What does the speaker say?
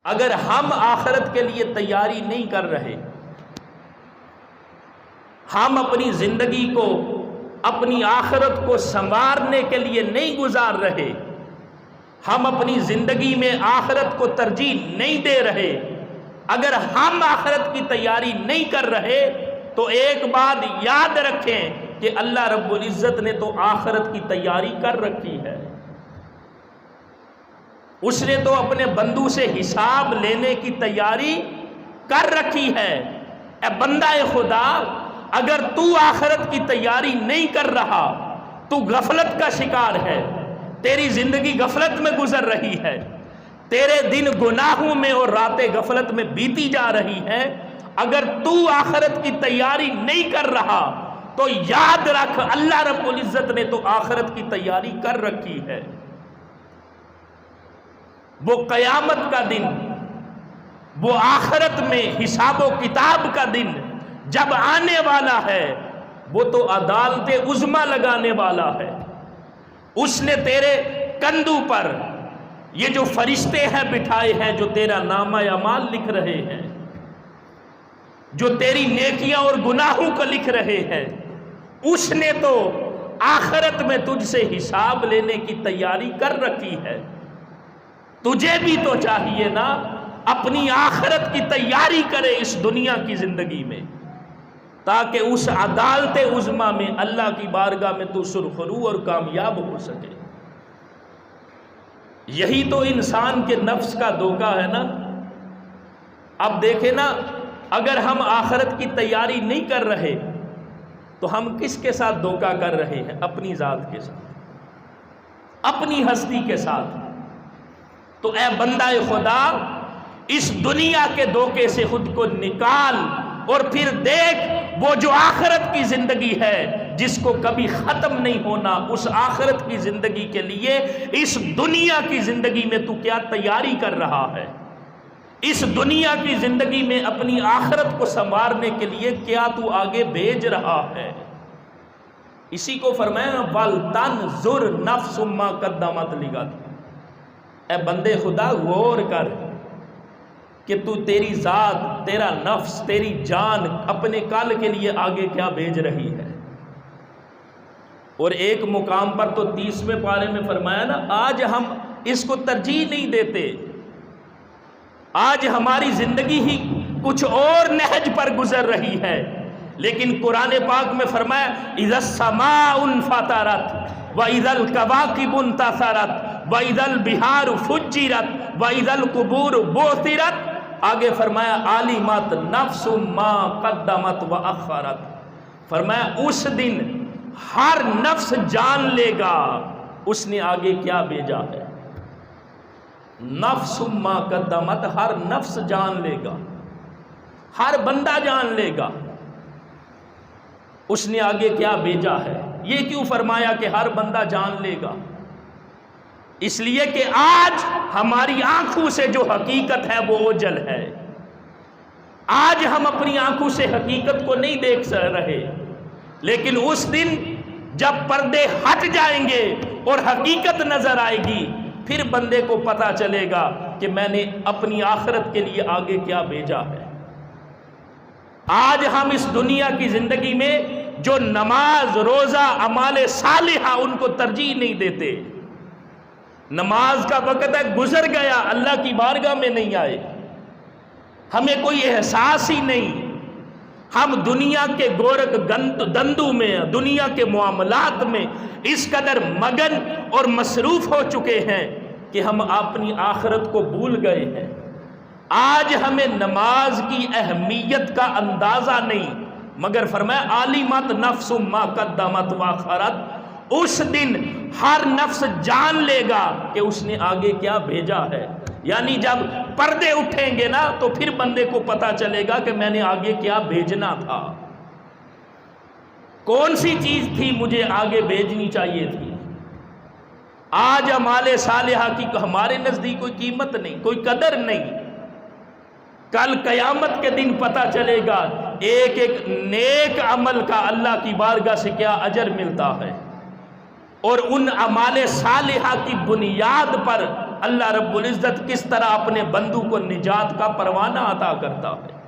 اگر ہم آخرت کے لیے تیاری نہیں کر رہے، ہم اپنی زندگی کو، اپنی آخرت کو سنوارنے کے لیے نہیں گزار رہے، ہم اپنی زندگی میں آخرت کو ترجیح نہیں دے رہے، اگر ہم آخرت کی تیاری نہیں کر رہے تو ایک بات یاد رکھیں کہ اللہ رب العزت نے تو آخرت کی تیاری کر رکھی ہے۔ اس نے تو اپنے بندوں سے حساب لینے کی تیاری کر رکھی ہے۔ اے بندہ خدا، اگر تو آخرت کی تیاری نہیں کر رہا تو غفلت کا شکار ہے، تیری زندگی غفلت میں گزر رہی ہے، تیرے دن گناہوں میں اور راتیں غفلت میں بیتی جا رہی ہیں۔ اگر تو آخرت کی تیاری نہیں کر رہا تو یاد رکھ اللہ رب العزت نے تو آخرت کی تیاری کر رکھی ہے۔ وہ قیامت کا دن، وہ آخرت میں حساب و کتاب کا دن جب آنے والا ہے، وہ تو عدالت عظمی لگانے والا ہے۔ اس نے تیرے کندھوں پر یہ جو فرشتے ہیں بٹھائے ہیں، جو تیرا نامہ اعمال لکھ رہے ہیں، جو تیری نیکیاں اور گناہوں کو لکھ رہے ہیں، اس نے تو آخرت میں تجھ سے حساب لینے کی تیاری کر رکھی ہے۔ تجھے بھی تو چاہیے نا اپنی آخرت کی تیاری کرے اس دنیا کی زندگی میں، تاکہ اس عدالت عظمی میں اللہ کی بارگاہ میں تو سرخرو اور کامیاب ہو سکے۔ یہی تو انسان کے نفس کا دھوکہ ہے نا۔ اب دیکھیں نا، اگر ہم آخرت کی تیاری نہیں کر رہے تو ہم کس کے ساتھ دھوکہ کر رہے ہیں؟ اپنی ذات کے ساتھ، اپنی ہستی کے ساتھ۔ تو اے بندہ خدا، اس دنیا کے دھوکے سے خود کو نکال اور پھر دیکھ وہ جو آخرت کی زندگی ہے جس کو کبھی ختم نہیں ہونا، اس آخرت کی زندگی کے لیے اس دنیا کی زندگی میں تو کیا تیاری کر رہا ہے، اس دنیا کی زندگی میں اپنی آخرت کو سنوارنے کے لیے کیا تو آگے بھیج رہا ہے۔ اسی کو فرمایا وَلْتَنْظُرْ نَفْسٌ مَّا قَدَّمَتْ لِغَدٍ۔ اے بندے خدا غور کر کہ تو تیری ذات، تیرا نفس، تیری جان اپنے کل کے لیے آگے کیا بھیج رہی ہے۔ اور ایک مقام پر تو 30ویں پارے میں فرمایا نا، آج ہم اس کو ترجیح نہیں دیتے، آج ہماری زندگی ہی کچھ اور نہج پر گزر رہی ہے، لیکن قرآن پاک میں فرمایا اِذَا السَّمَاءُ انفطرت وَإِذَا الْكَوَاكِبُ انتَثَرَتْ وَإِذَا الْبِحَارُ فُجِّرَتْ وَإِذَا الْقُبُورُ بُعْثِرَتْ۔ آگے فرمایا عَلِمَتْ نَفْسٌ مَّا قَدَّمَتْ وَأَخَّرَتْ۔ فرمایا اس دن ہر نفس جان لے گا اس نے آگے کیا بھیجا ہے۔ نفس ما قدمت، ہر نفس جان لے گا، ہر بندہ جان لے گا اس نے آگے کیا بھیجا ہے۔ یہ کیوں فرمایا کہ ہر بندہ جان لے گا؟ اس لیے کہ آج ہماری آنکھوں سے جو حقیقت ہے وہ اوجل ہے۔ آج ہم اپنی آنکھوں سے حقیقت کو نہیں دیکھ رہے، لیکن اس دن جب پردے ہٹ جائیں گے اور حقیقت نظر آئے گی، پھر بندے کو پتا چلے گا کہ میں نے اپنی آخرت کے لیے آگے کیا بھیجا ہے۔ آج ہم اس دنیا کی زندگی میں جو نماز، روزہ، اعمال صالحہ ان کو ترجیح نہیں دیتے۔ نماز کا وقت ہے، گزر گیا، اللہ کی بارگاہ میں نہیں آئے، ہمیں کوئی احساس ہی نہیں۔ ہم دنیا کے گورک دندوں میں، دنیا کے معاملات میں اس قدر مگن اور مصروف ہو چکے ہیں کہ ہم اپنی آخرت کو بھول گئے ہیں۔ آج ہمیں نماز کی اہمیت کا اندازہ نہیں، مگر فرمایا عَلِمَتْ نَفْسٌ مَّا قَدَّمَتْ وَأَخَّرَتْ۔ اس دن ہر نفس جان لے گا کہ اس نے آگے کیا بھیجا ہے۔ یعنی جب پردے اٹھیں گے نا تو پھر بندے کو پتا چلے گا کہ میں نے آگے کیا بھیجنا تھا، کون سی چیز تھی مجھے آگے بھیجنی چاہیے تھی۔ آج اعمال صالحہ کی ہمارے نزدیک کوئی قیمت نہیں، کوئی قدر نہیں۔ کل قیامت کے دن پتا چلے گا ایک ایک نیک عمل کا اللہ کی بارگاہ سے کیا اجر ملتا ہے، اور ان اعمال صالحہ کی بنیاد پر اللہ رب العزت کس طرح اپنے بندوں کو نجات کا پروانہ عطا کرتا ہے۔